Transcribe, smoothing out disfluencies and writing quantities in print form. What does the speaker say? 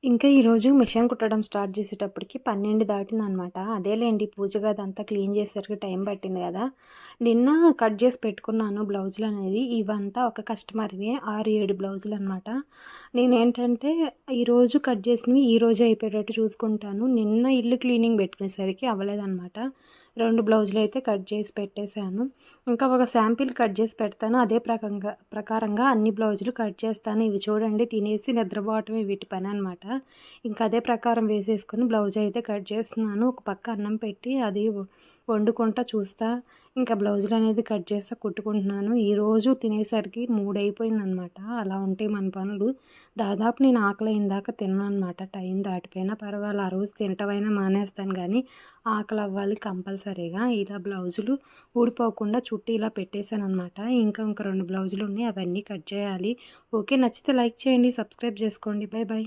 ఇంకా ఈరోజు మిషన్ కుట్టడం స్టార్ట్ చేసేటప్పటికి 12 దాటిందనమాట. అదేలేండి పూజ గదంతా క్లీన్ చేసేసరికి టైం పట్టింది గదా! నిన్న కట్ చేసి పెట్టుకున్నాను బ్లౌజులనేది. ఇవంతా ఒక కస్టమర్‌వి 6, 7 బ్లౌజులనమాట. నేనేంటంటే ఈరోజు కట్ చేసినవి ఈరోజే అయిపోయేటట్టు చూసుకుంటాను. నిన్న ఇల్లు క్లీనింగ్ పెట్టుకునేసరికి అవ్వలేదనమాట. 2 బ్లౌజులైతే కట్ చేసి పెట్టేశాను. ఇంకా ఒక శాంపిల్ కట్ చేసి పెడతాను. అదే ప్రకారంగా అన్ని బ్లౌజులు కట్ చేస్తాను. ఇవి చూడండి తినేసి నిద్రపోవటమే వీటి పననమాట. ఇంకా అదే ప్రకారం వేసేసుకొని బ్లౌజ్ అయితే కట్ చేస్తున్నాను. ఒక పక్క అన్నం పెట్టి అది వండుకుంటా చూస్తా ఇంకా బ్లౌజులనేది కట్ చేస్తా కుట్టుకుంటున్నాను. ఈరోజు తినేసరికి 3 అయిపోయిందనమాట. అలా ఉంటాయి మన పనులు. దాదాపు నేను ఆకలైన దాకా తినననమాట. టైం దాటిపోయినా పర్వాలే. ఆ రోజు తినటమైనా మానేస్తాను గానీ ఆకలవ్వాలి కంపల్సరీగా. ఇలా బ్లౌజులు ఊడిపోకుండా చుట్టి ఇలా పెట్టేసాననమాట. ఇంకా 2 బ్లౌజులున్నాయి అవన్నీ కట్ చేయాలి. ఓకే నచ్చితే లైక్ చేయండి, సబ్స్క్రైబ్ చేసుకోండి. Bye bye.